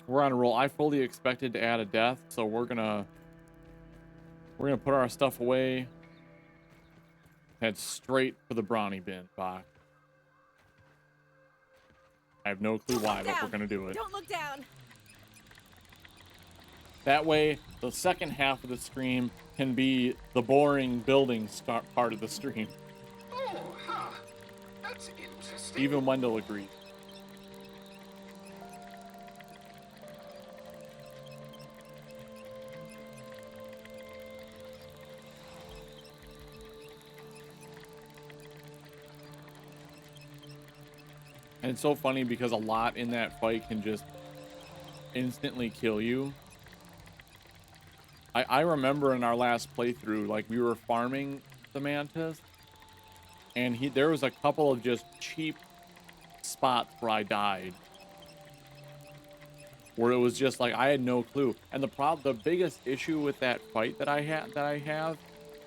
We're on a roll. I fully expected to add a death, so we're gonna put our stuff away. Head straight for the brawny bin box. I have no clue why, but we're gonna do it. Don't look down. That way, the second half of the stream can be the boring building part of the stream. Oh, huh. That's interesting. Even Wendell agreed. And it's so funny because a lot in that fight can just instantly kill you. I remember in our last playthrough, like, we were farming the mantis, and there was a couple of just cheap spots where I died, where it was just like I had no clue. And the biggest issue with that fight that I have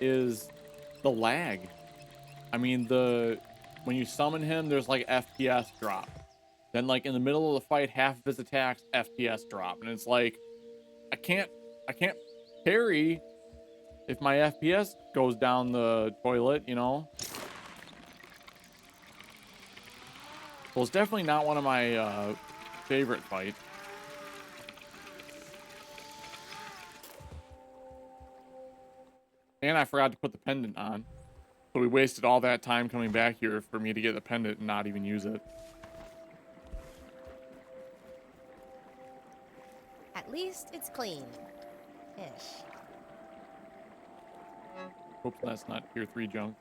is the lag. I mean, when you summon him, there's like FPS drop. Then, like, in the middle of the fight, half of his attacks FPS drop, and it's like I can't parry if my FPS goes down the toilet, you know? Well, it's definitely not one of my favorite fights. And I forgot to put the pendant on. So we wasted all that time coming back here for me to get the pendant and not even use it. At least it's clean. Ish. Hope that's not tier 3 junk.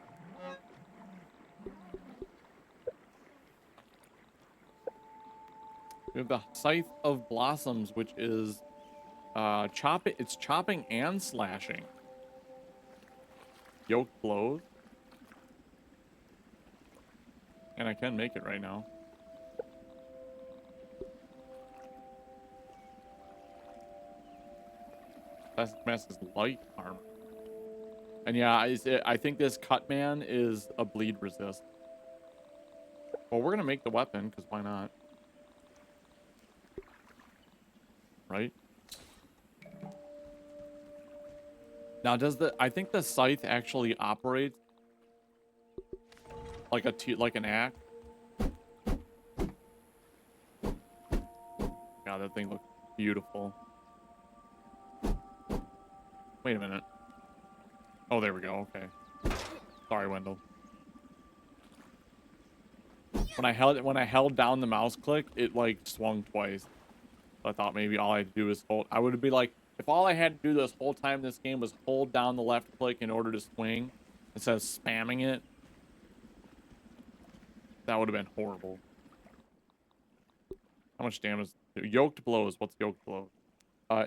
We have the Scythe of Blossoms, which is it's chopping and slashing. Yoked blows. And I can make it right now. That's is light armor. And yeah, I think this cut man is a bleed resist. Well, we're gonna make the weapon, because why not? Right? Now, I think the scythe actually operates like an axe. God, that thing looks beautiful. Wait a minute. Oh, there we go. Okay. Sorry, Wendell. When I held down the mouse click, it like swung twice. So I thought maybe all I had to do is hold. I would be like, if all I had to do this whole time in this game was hold down the left click in order to swing instead of spamming it, that would have been horrible. How much damage? Yoked blows. What's yoked blows?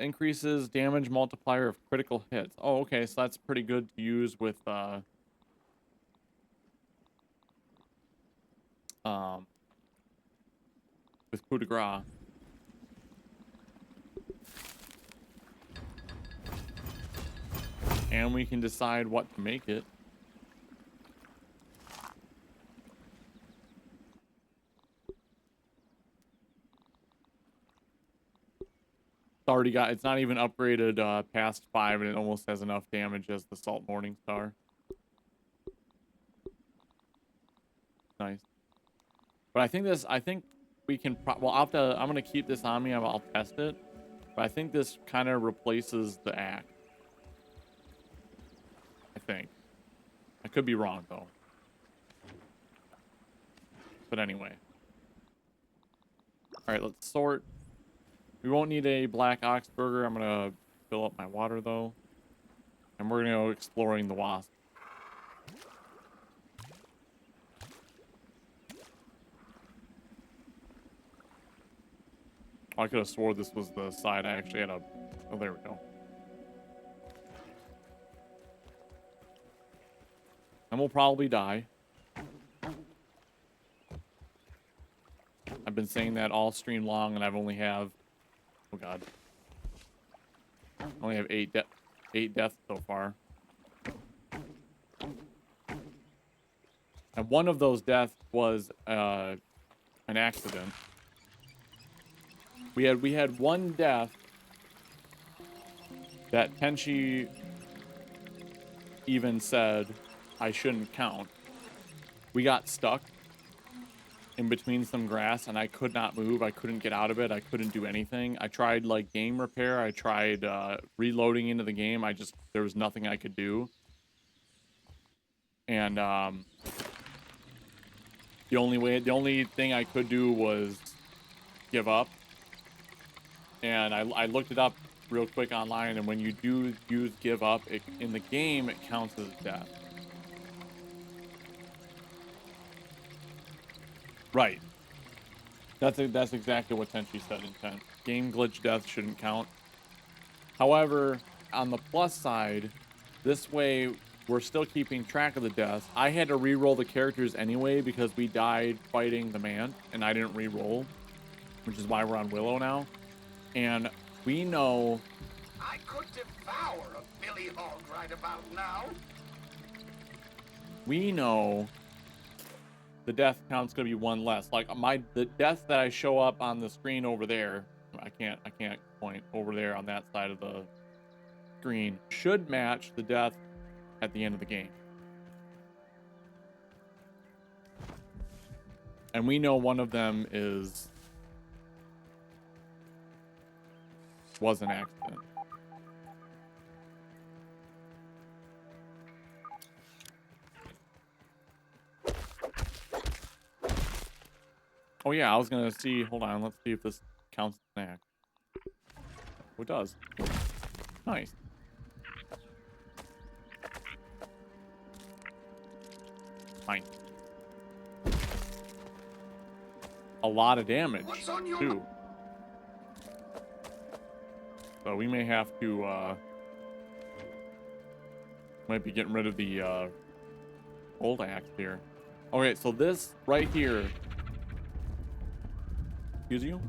Increases damage multiplier of critical hits. Oh, okay, so that's pretty good to use with coup de grace. And we can decide what to make it. It's not even upgraded past 5, and it almost has enough damage as the Salt Morningstar. Nice. But I think we can, well, I'm gonna keep this on me, I'll test it. But I think this kind of replaces the axe. I think. I could be wrong, though. But anyway. Alright, let's sort. We won't need a black ox burger. I'm gonna fill up my water, though. And we're gonna go exploring the wasp. I could have swore this was the side I actually had a... Oh, there we go. And we'll probably die. I've been saying that all stream long, and I've only have... Oh, God. I only have 8 deaths so far. And one of those deaths was an accident. We had one death that Tenchi even said I shouldn't count. We got stuck in between some grass and I could not move. I couldn't get out of it. I couldn't do anything. I tried like game repair. I tried reloading into the game. There was nothing I could do. And the only thing I could do was give up. And I looked it up real quick online, and when you do use give up, in the game it counts as death. Right. That's exactly what Tenchi said in 10. Game glitch death shouldn't count. However, on the plus side, this way we're still keeping track of the deaths. I had to re-roll the characters anyway because we died fighting the man, and I didn't re-roll, which is why we're on Willow now. And we know... I could devour a Billy Hog right about now. We know the death count's gonna be one less. Like the deaths that I show up on the screen over there, I can't point over there on that side of the screen, should match the death at the end of the game. And we know one of them was an accident. Oh yeah, I was gonna see, hold on, let's see if this counts as an act. Oh, it does. Nice. Fine. A lot of damage, too. So we may have to, might be getting rid of the, old axe here. Okay, so this right here... Excuse you?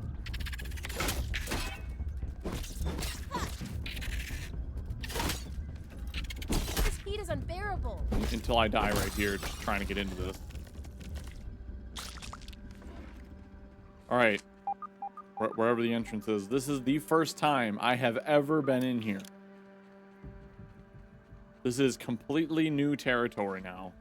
This heat is unbearable. Until I die right here, just trying to get into this. Alright. Wherever the entrance is. This is the first time I have ever been in here. This is completely new territory now.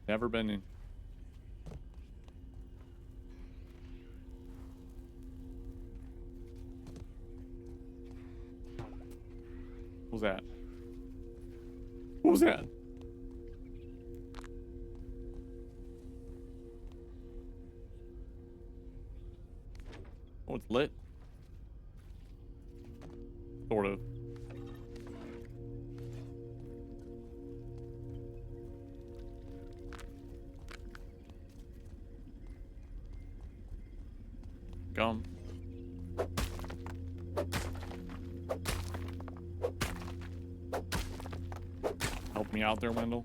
Never been in. What was that? What was that? Oh, it's lit. Sort of. Gum. Help me out there, Wendell.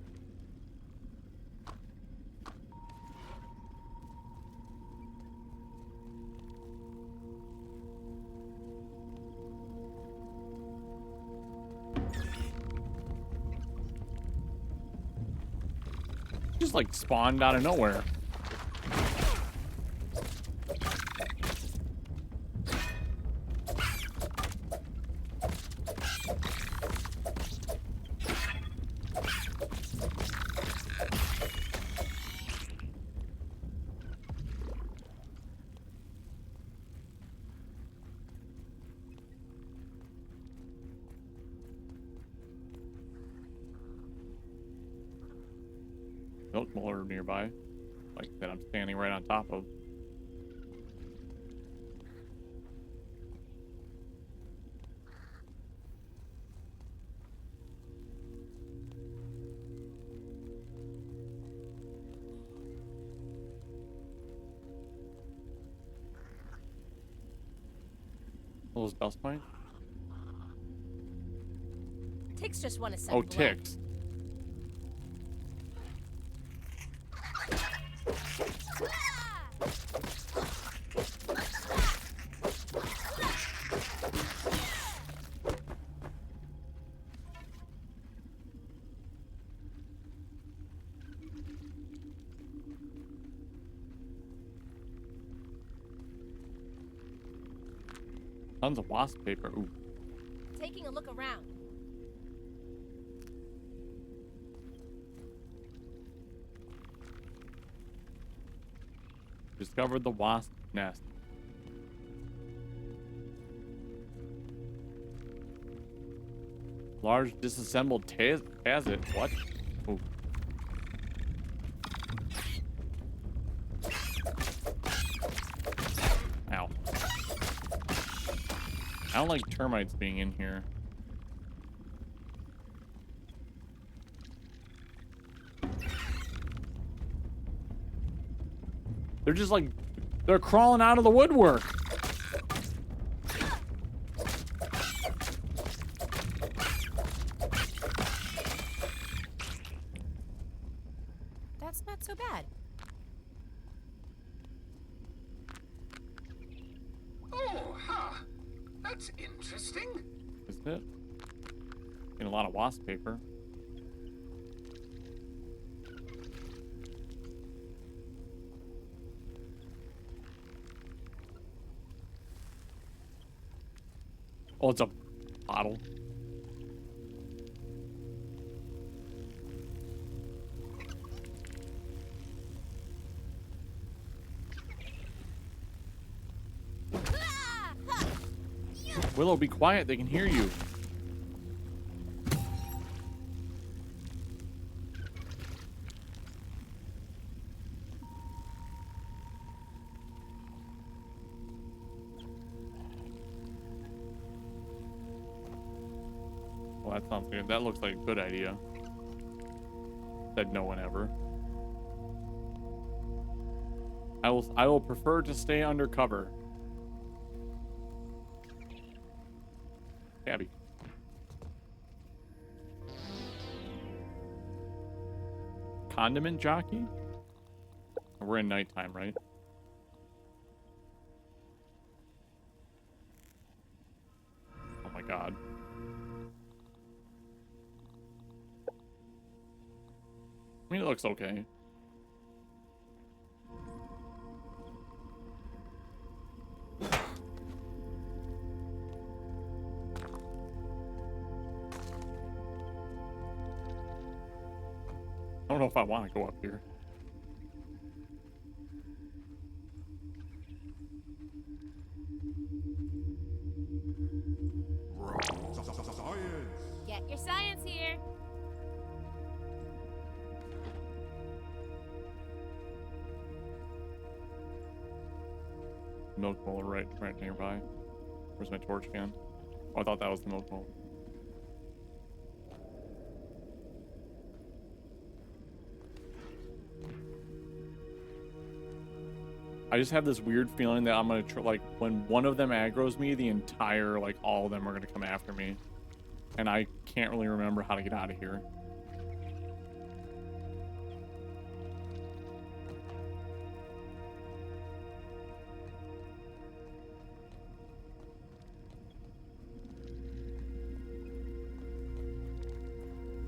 Just like spawned out of nowhere. Milk molar nearby, like that I'm standing right on top of. Those dust mites? Ticks just want a second. Oh, ticks. Tons of wasp paper. Ooh. Taking a look around. Discovered the wasp nest. Large disassembled tazit. What? Ooh. Ow. I don't like termites being in here. They're just like, they're crawling out of the woodwork. That's not so bad. Oh, huh. That's interesting. Isn't it? Getting a lot of wasp paper. Oh, it's a bottle. Willow, be quiet. They can hear you. Well, that sounds good. That looks like a good idea. Said no one ever. I will prefer to stay undercover. Gabby. Condiment jockey? We're in nighttime, right? Oh my god. I mean, it looks okay. I don't know if I want to go up here. Get your science here. Milk bowl right nearby. Where's my torch can? Oh, I thought that was the milk bowl. I just have this weird feeling that I'm gonna like when one of them aggroes me, the entire like all of them are gonna come after me, and I can't really remember how to get out of here.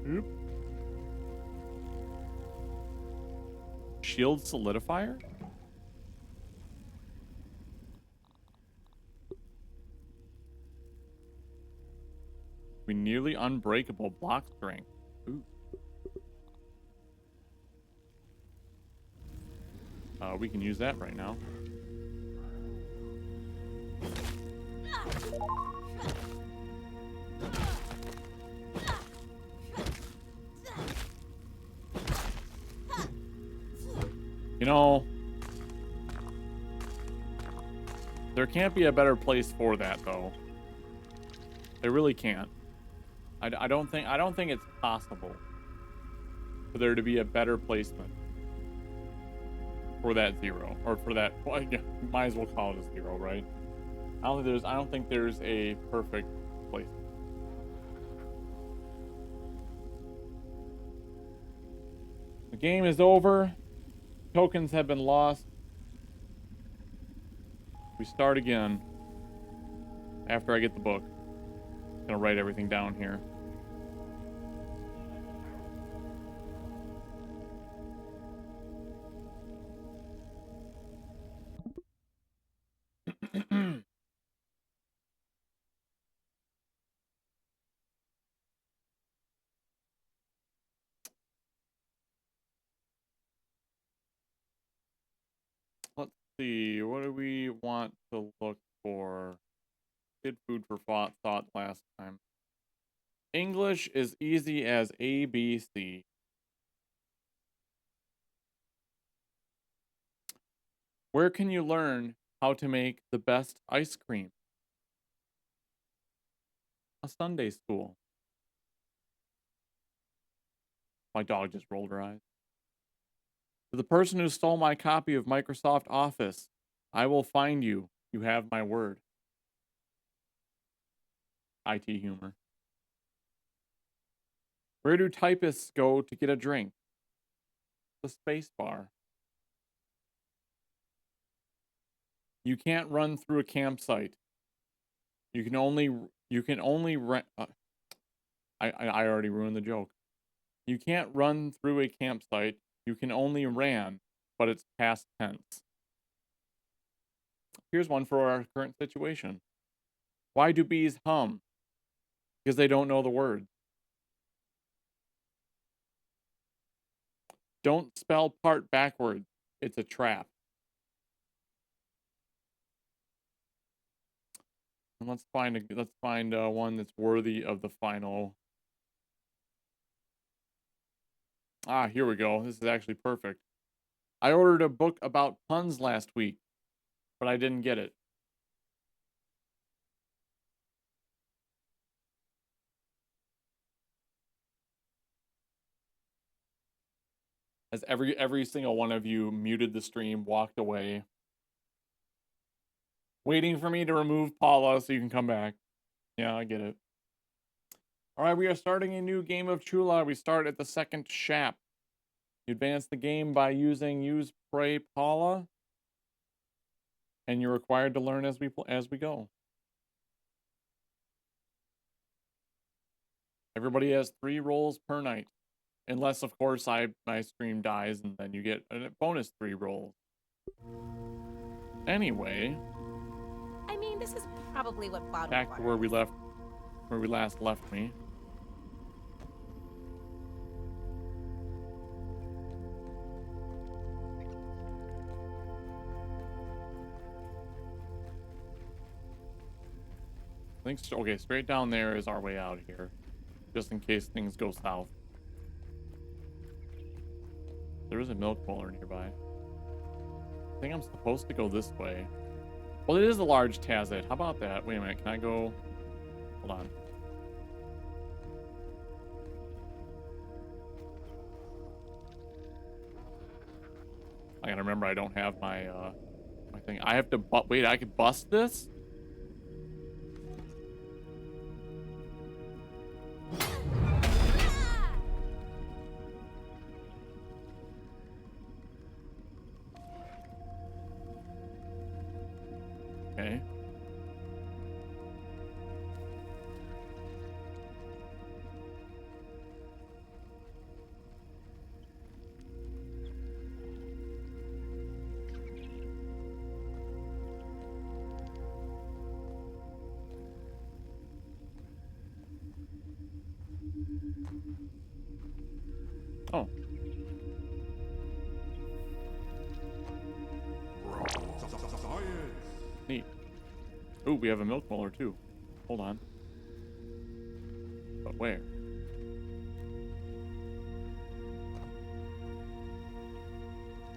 Oop. Shield solidifier? We nearly unbreakable block strength. Ooh. We can use that right now. You know, there can't be a better place for that, though. There really can't. I don't think it's possible for there to be a better placement for that zero, or for that. Well, yeah, might as well call it a zero, right? I don't think there's a perfect place. The game is over. Tokens have been lost. We start again after I get the book. I'm gonna write everything down here. see. What do we want to look for? Did food for thought last time. English is easy as ABC. Where can you learn how to make the best ice cream? A Sunday school. My dog just rolled her eyes. To the person who stole my copy of Microsoft Office, I will find you. You have my word. IT humor. Where do typists go to get a drink? The space bar. You can't run through a campsite. You can only rent. I already ruined the joke. You can't run through a campsite. You can only ran, but it's past tense. Here's one for our current situation. Why do bees hum? Because they don't know the words. Don't spell part backwards. It's a trap. And let's find one that's worthy of the final. Ah, here we go. This is actually perfect. I ordered a book about puns last week, but I didn't get it. As every single one of you muted the stream, walked away, waiting for me to remove Paula so you can come back. Yeah, I get it. All right, we are starting a new game of Chula. We start at the second shap. You advance the game by use pray Paula, and you're required to learn as we go. Everybody has 3 rolls per night, unless of course my stream dies and then you get a bonus 3 rolls. Anyway, I mean, this is probably what bottled back to water is. where we last left me. I think okay, straight down there is our way out here, just in case things go south. There is a milk bowler nearby. I think I'm supposed to go this way. Well, it is a large Tazet. How about that? Wait a minute. Can I go? Hold on. I gotta remember I don't have my my thing. I have to wait, I could bust this? Okay. Oh. Neat. Ooh, we have a milk molar too. Hold on. But where?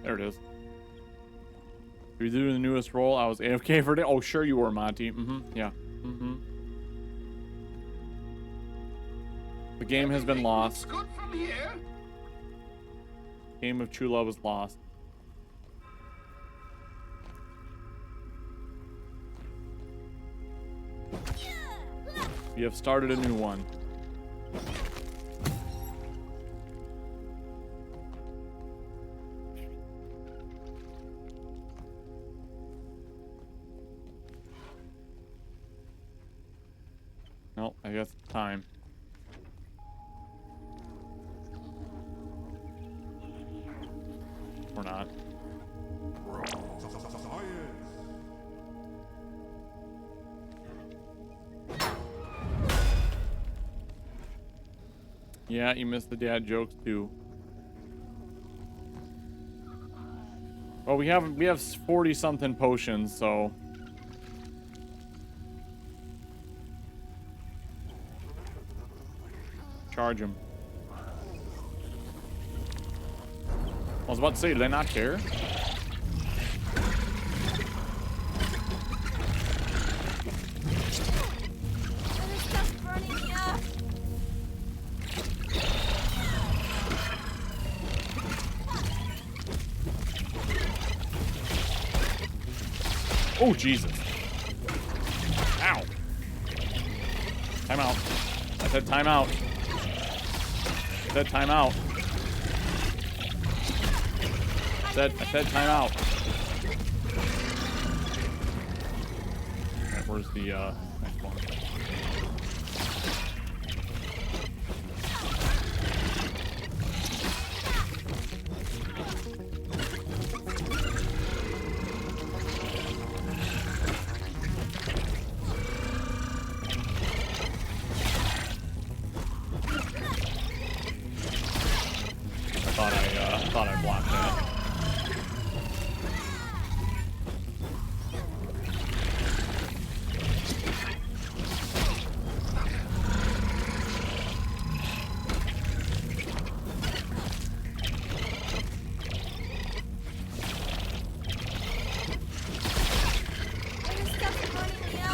There it is. Are you doing the newest role? I was AFK for a day. Oh, sure you were, Monty. Yeah. The game has been lost. Good from here. Game of True Love is lost. We have started a new one. Nope, I guess it's time. Or not. Yeah, you missed the dad jokes too. Well, we have 40 something potions, so charge him. I was about to say, did I not care? There's stuff burning me up. Oh, Jesus. Ow. Time out. I said time out. I said time out. I said time out. Alright, where's the next one? I thought I blocked that. There's stuff burning me up. I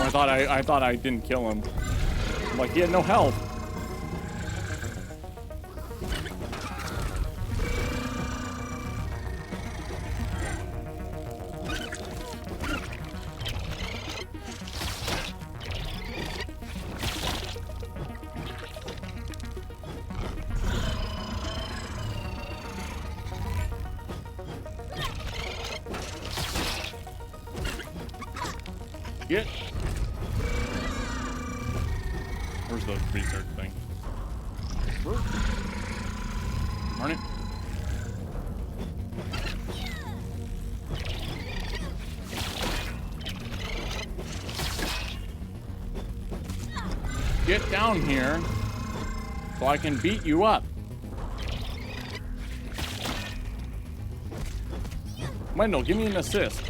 thought I didn't kill him. I'm like, he had no health. Get. Where's the research thing? Darn it. Get down here so I can beat you up. Wendell, give me an assist.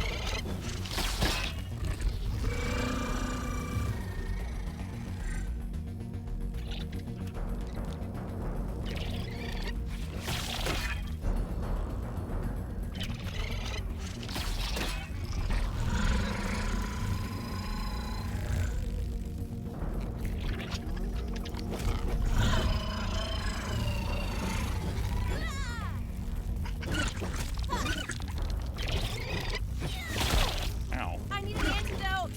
I need an antidote.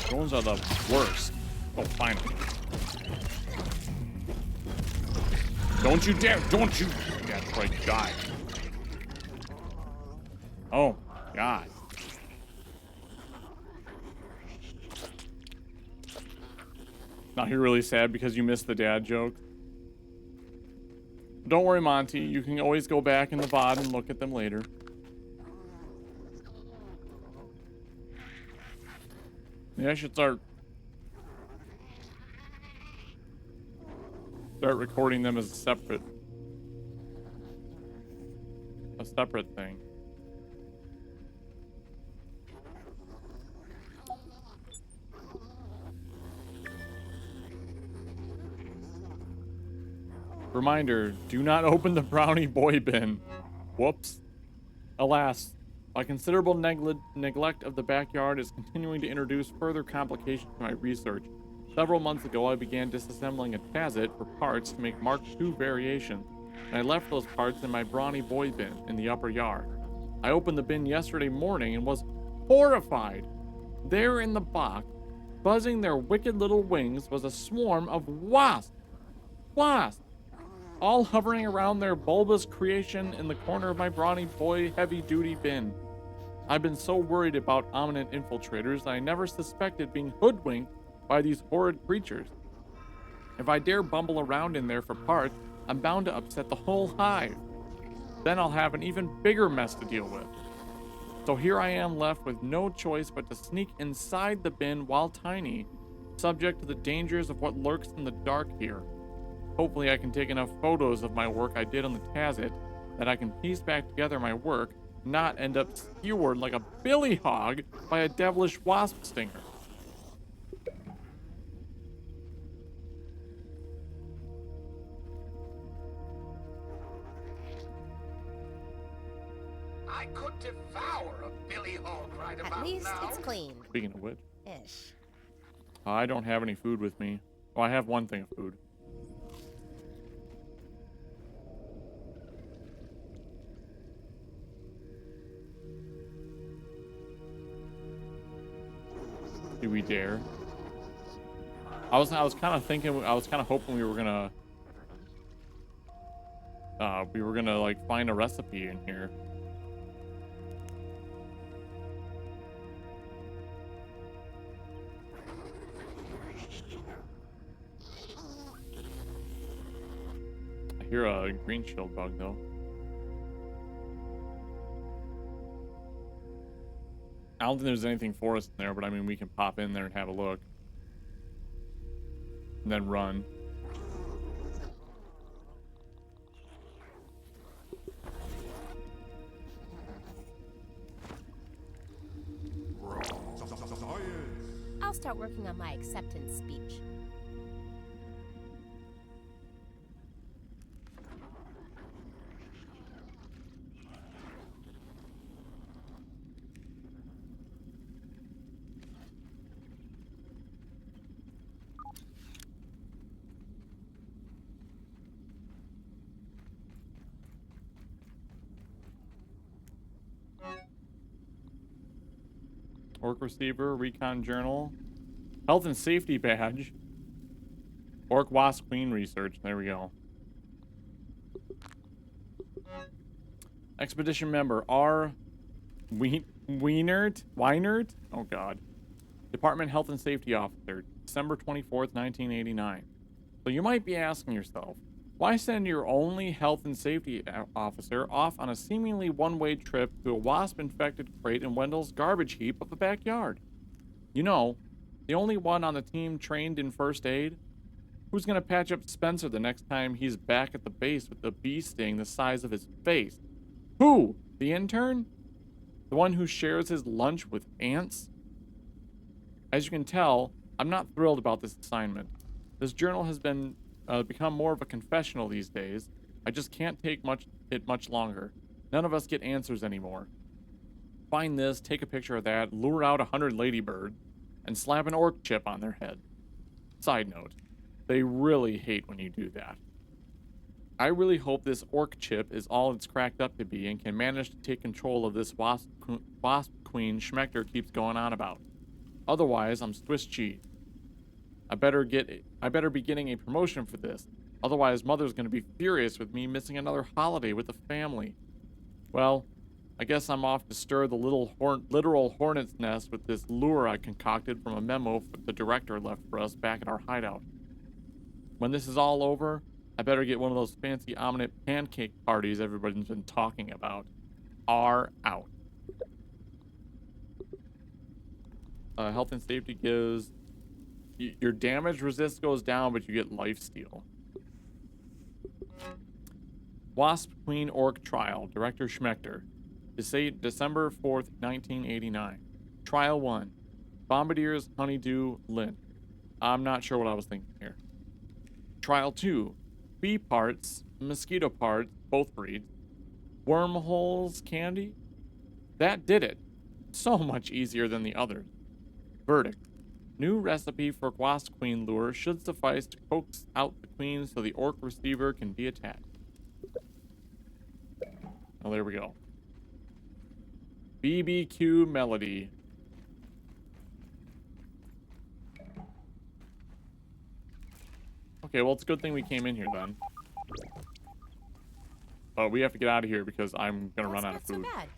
Drones are the worst. Oh, finally. Don't you dare! Don't you! Yeah, Troy, die. Oh, God. Now you're really sad because you missed the dad joke. Don't worry, Monty. You can always go back in the VOD and look at them later. Yeah, I should start recording them as a separate thing. Reminder, do not open the brownie boy bin. Whoops. Alas, my considerable neglect of the backyard is continuing to introduce further complications to my research. Several months ago, I began disassembling a chassis for parts to make Mark II variations, and I left those parts in my brawny boy bin in the upper yard. I opened the bin yesterday morning and was horrified. There in the box, buzzing their wicked little wings, was a swarm of wasps. Wasps! All hovering around their bulbous creation in the corner of my brawny boy heavy-duty bin. I've been so worried about ominous infiltrators that I never suspected being hoodwinked by these horrid creatures. If I dare bumble around in there for parts, I'm bound to upset the whole hive. Then I'll have an even bigger mess to deal with. So here I am left with no choice but to sneak inside the bin while tiny, subject to the dangers of what lurks in the dark here. Hopefully I can take enough photos of my work I did on the Tazit that I can piece back together my work, not end up skewered like a billy hog by a devilish wasp stinger. I could devour a billy hog right At about least now. it's clean. Speaking of which, Ish. I don't have any food with me. Oh, I have one thing of food. Do we dare? I was kind of thinking, I was kind of hoping we were gonna like find a recipe in here. I hear a green shield bug though. I don't think there's anything for us in there, but I mean we can pop in there and have a look. And then run. I'll start working on my acceptance speech. Orc receiver, recon journal, health and safety badge, orc wasp queen research. There we go. Expedition member R. Weinert? Oh god. Department Health and Safety Officer, December 24th, 1989. So you might be asking yourself, why send your only health and safety officer off on a seemingly one-way trip to a wasp-infected crate in Wendell's garbage heap of a backyard? You know, the only one on the team trained in first aid? Who's gonna patch up Spencer the next time he's back at the base with the bee sting the size of his face? Who? The intern? The one who shares his lunch with ants? As you can tell, I'm not thrilled about this assignment. This journal has become more of a confessional these days. I just can't take it much longer. None of us get answers anymore. Find this, take a picture of that, lure out 100 ladybirds, and slap an orc chip on their head. Side note, they really hate when you do that. I really hope this orc chip is all it's cracked up to be and can manage to take control of this wasp queen Schmechter keeps going on about. Otherwise, I'm Swiss cheese. I better be getting a promotion for this. Otherwise, Mother's gonna be furious with me missing another holiday with the family. Well, I guess I'm off to stir the literal hornet's nest with this lure I concocted from a memo the director left for us back at our hideout. When this is all over, I better get one of those fancy omelet pancake parties everybody's been talking about. R out. Health and safety gives... your damage resist goes down, but you get lifesteal. Wasp Queen Orc Trial, Director Schmechter. December 4th, 1989. Trial 1. Bombardiers, Honeydew, Lint. I'm not sure what I was thinking here. Trial 2. Bee parts, mosquito parts, both breeds. Wormholes, candy. That did it. So much easier than the others. Verdict. New recipe for wasp queen lure should suffice to coax out the queen so the orc receiver can be attacked. Oh, there we go. BBQ Melody. Okay, well, it's a good thing we came in here then. But we have to get out of here because I'm gonna run out of food. That's not so bad.